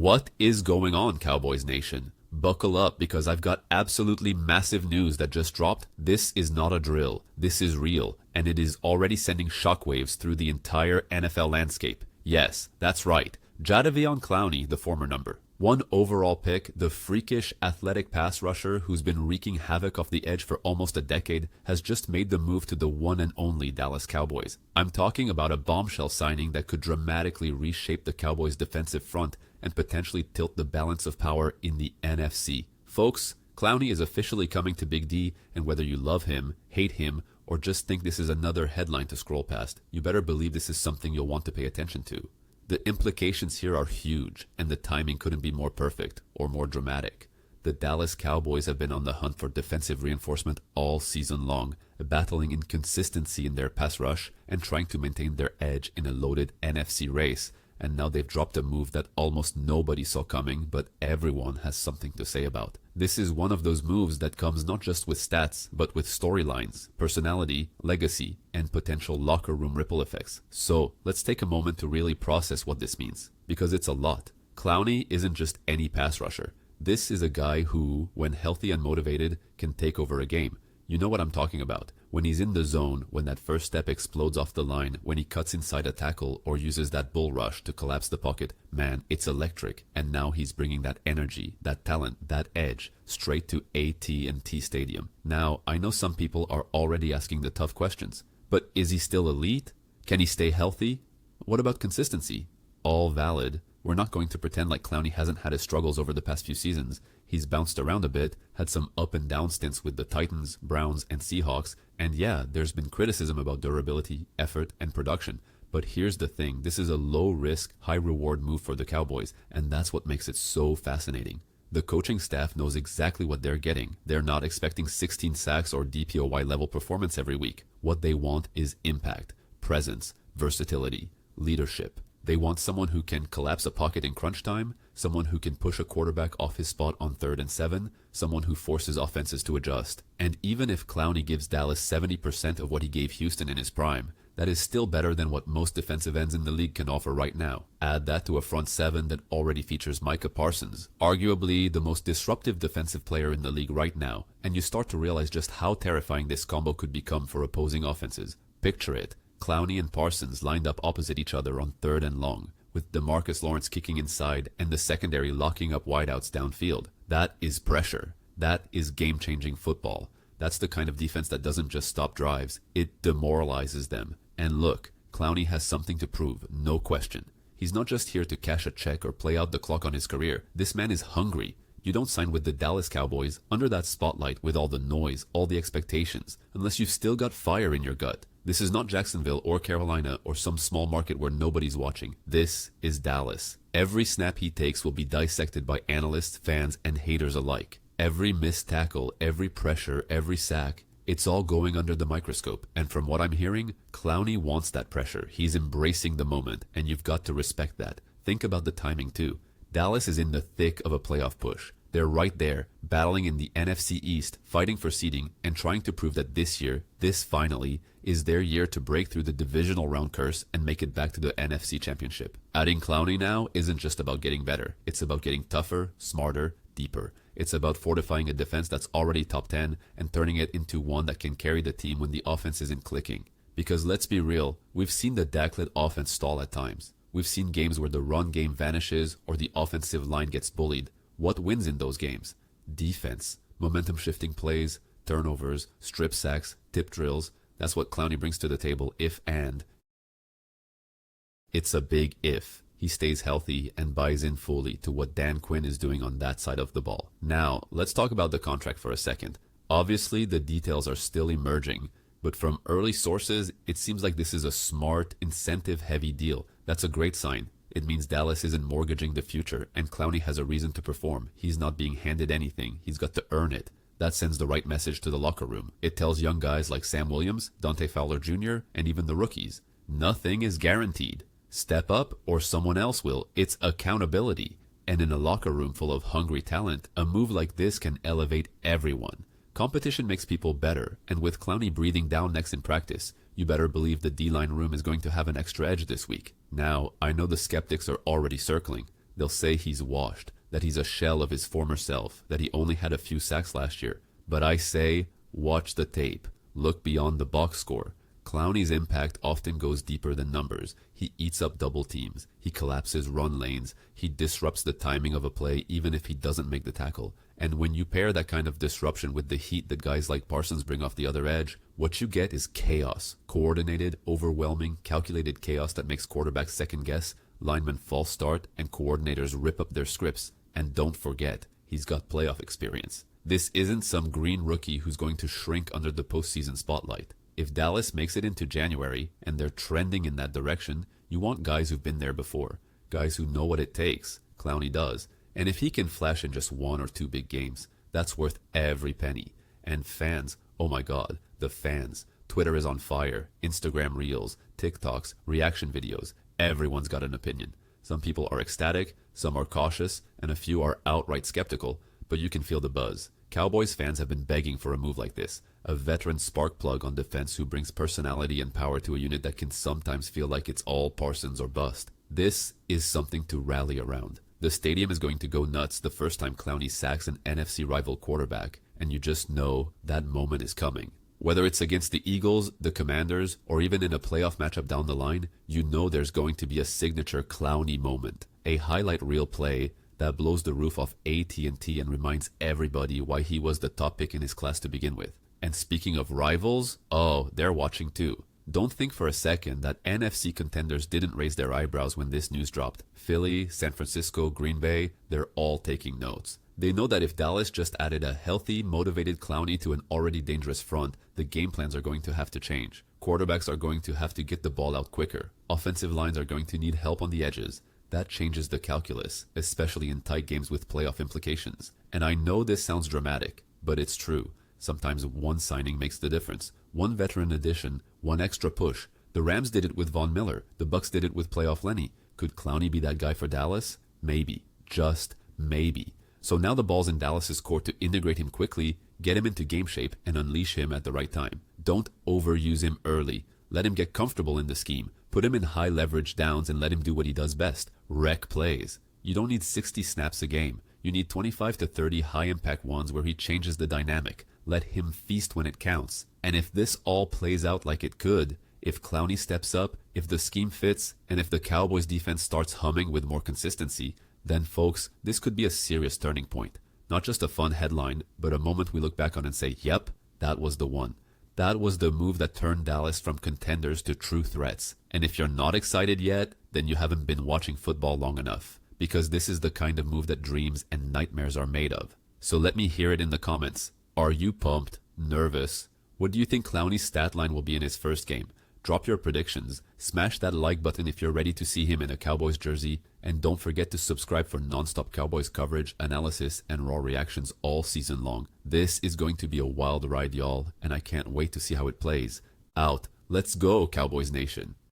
What is going on, Cowboys Nation? Buckle up because I've got absolutely massive news that just dropped. This is not a drill. This is real, and it is already sending shockwaves through the entire NFL landscape. Yes, that's right. Jadeveon Clowney, the former number 1 overall pick, the freakish athletic pass rusher who's been wreaking havoc off the edge for almost a decade, has just made the move to the one and only Dallas Cowboys. I'm talking about a bombshell signing that could dramatically reshape the Cowboys' defensive front and potentially tilt the balance of power in the NFC. Folks, Clowney is officially coming to Big D, and whether you love him, hate him, or just think this is another headline to scroll past, you better believe this is something you'll want to pay attention to. The implications here are huge, and the timing couldn't be more perfect or more dramatic. The Dallas Cowboys have been on the hunt for defensive reinforcement all season long, battling inconsistency in their pass rush and trying to maintain their edge in a loaded NFC race. And now they've dropped a move that almost nobody saw coming, but everyone has something to say about. This is one of those moves that comes not just with stats, but with storylines, personality, legacy, and potential locker room ripple effects. So let's take a moment to really process what this means, because it's a lot. Clowney isn't just any pass rusher. This is a guy who, when healthy and motivated, can take over a game. You know what I'm talking about. When he's in the zone, when that first step explodes off the line, when he cuts inside a tackle or uses that bull rush to collapse the pocket, man, it's electric. And now he's bringing that energy, that talent, that edge straight to AT&T Stadium. Now, I know some people are already asking the tough questions, but is he still elite? Can he stay healthy? What about consistency? All valid. We're not going to pretend like Clowney hasn't had his struggles over the past few seasons. He's bounced around a bit, had some up and down stints with the Titans, Browns, and Seahawks, and yeah, there's been criticism about durability, effort, and production. But here's the thing, this is a low-risk, high-reward move for the Cowboys, and that's what makes it so fascinating. The coaching staff knows exactly what they're getting. They're not expecting 16 sacks or DPOY level performance every week. What they want is impact, presence, versatility, leadership. They want someone who can collapse a pocket in crunch time, someone who can push a quarterback off his spot on 3rd and 7, someone who forces offenses to adjust. And even if Clowney gives Dallas 70% of what he gave Houston in his prime, that is still better than what most defensive ends in the league can offer right now. Add that to a front 7 that already features Micah Parsons, arguably the most disruptive defensive player in the league right now, and you start to realize just how terrifying this combo could become for opposing offenses. Picture it. Clowney and Parsons lined up opposite each other on 3rd and long, with DeMarcus Lawrence kicking inside and the secondary locking up wideouts downfield. That is pressure. That is game-changing football. That's the kind of defense that doesn't just stop drives, it demoralizes them. And look, Clowney has something to prove, no question. He's not just here to cash a check or play out the clock on his career. This man is hungry. You don't sign with the Dallas Cowboys under that spotlight with all the noise, all the expectations, unless you've still got fire in your gut. This is not Jacksonville or Carolina or some small market where nobody's watching. This is Dallas. Every snap he takes will be dissected by analysts, fans, and haters alike. Every missed tackle, every pressure, every sack, it's all going under the microscope. And from what I'm hearing, Clowney wants that pressure. He's embracing the moment, and you've got to respect that. Think about the timing too. Dallas is in the thick of a playoff push. They're right there, battling in the NFC East, fighting for seeding, and trying to prove that this year, this finally, is their year to break through the divisional round curse and make it back to the NFC Championship. Adding Clowney now isn't just about getting better. It's about getting tougher, smarter, deeper. It's about fortifying a defense that's already top 10 and turning it into one that can carry the team when the offense isn't clicking. Because let's be real, we've seen the Dak-led offense stall at times. We've seen games where the run game vanishes or the offensive line gets bullied. What wins in those games? Defense, momentum shifting plays, turnovers, strip sacks, tip drills. That's what Clowney brings to the table if and. It's a big if. He stays healthy and buys in fully to what Dan Quinn is doing on that side of the ball. Now, let's talk about the contract for a second. Obviously, the details are still emerging, but from early sources, it seems like this is a smart, incentive-heavy deal. That's a great sign. It means Dallas isn't mortgaging the future, and Clowney has a reason to perform. He's not being handed anything. He's got to earn it. That sends the right message to the locker room. It tells young guys like Sam Williams, Dante Fowler Jr., and even the rookies, nothing is guaranteed. Step up or someone else will. It's accountability. And in a locker room full of hungry talent, a move like this can elevate everyone. Competition makes people better, and with Clowney breathing down next in practice, you better believe the D-line room is going to have an extra edge this week. Now, I know the skeptics are already circling. They'll say he's washed, that he's a shell of his former self, that he only had a few sacks last year. But I say, watch the tape. Look beyond the box score. Clowney's impact often goes deeper than numbers. He eats up double teams. He collapses run lanes. He disrupts the timing of a play even if he doesn't make the tackle. And when you pair that kind of disruption with the heat that guys like Parsons bring off the other edge, what you get is chaos. Coordinated, overwhelming, calculated chaos that makes quarterbacks second guess, linemen false start, and coordinators rip up their scripts. And don't forget, he's got playoff experience. This isn't some green rookie who's going to shrink under the postseason spotlight. If Dallas makes it into January and they're trending in that direction, you want guys who've been there before, guys who know what it takes. Clowney does. And if he can flash in just 1 or 2 big games, that's worth every penny. And fans, oh my god, the fans. Twitter is on fire, Instagram reels, TikToks, reaction videos. Everyone's got an opinion. Some people are ecstatic, some are cautious, and a few are outright skeptical, but you can feel the buzz. Cowboys fans have been begging for a move like this. A veteran spark plug on defense who brings personality and power to a unit that can sometimes feel like it's all Parsons or bust. This is something to rally around. The stadium is going to go nuts the first time Clowney sacks an NFC rival quarterback, and you just know that moment is coming. Whether it's against the Eagles, the Commanders, or even in a playoff matchup down the line, you know there's going to be a signature Clowney moment. A highlight reel play that blows the roof off AT&T and reminds everybody why he was the top pick in his class to begin with. And speaking of rivals, oh, they're watching too. Don't think for a second that NFC contenders didn't raise their eyebrows when this news dropped. Philly, San Francisco, Green Bay, they're all taking notes. They know that if Dallas just added a healthy, motivated Clowney to an already dangerous front, the game plans are going to have to change. Quarterbacks are going to have to get the ball out quicker. Offensive lines are going to need help on the edges. That changes the calculus, especially in tight games with playoff implications. And I know this sounds dramatic, but it's true. Sometimes one signing makes the difference. One veteran addition, one extra push. The Rams did it with Von Miller. The Bucs did it with playoff Lenny. Could Clowney be that guy for Dallas? Maybe. Just maybe. So now the ball's in Dallas's court to integrate him quickly, get him into game shape, and unleash him at the right time. Don't overuse him early. Let him get comfortable in the scheme. Put him in high leverage downs and let him do what he does best. Wreck plays. You don't need 60 snaps a game. You need 25 to 30 high impact ones where he changes the dynamic. Let him feast when it counts. And if this all plays out like it could, if Clowney steps up, if the scheme fits, and if the Cowboys defense starts humming with more consistency, then folks, this could be a serious turning point. Not just a fun headline, but a moment we look back on and say, yep, that was the one. That was the move that turned Dallas from contenders to true threats. And if you're not excited yet, then you haven't been watching football long enough. Because this is the kind of move that dreams and nightmares are made of. So let me hear it in the comments. Are you pumped? Nervous? What do you think Clowney's stat line will be in his first game? Drop your predictions. Smash that like button if you're ready to see him in a Cowboys jersey. And don't forget to subscribe for non-stop Cowboys coverage, analysis, and raw reactions all season long. This is going to be a wild ride, y'all, and I can't wait to see how it plays. Out. Let's go, Cowboys Nation.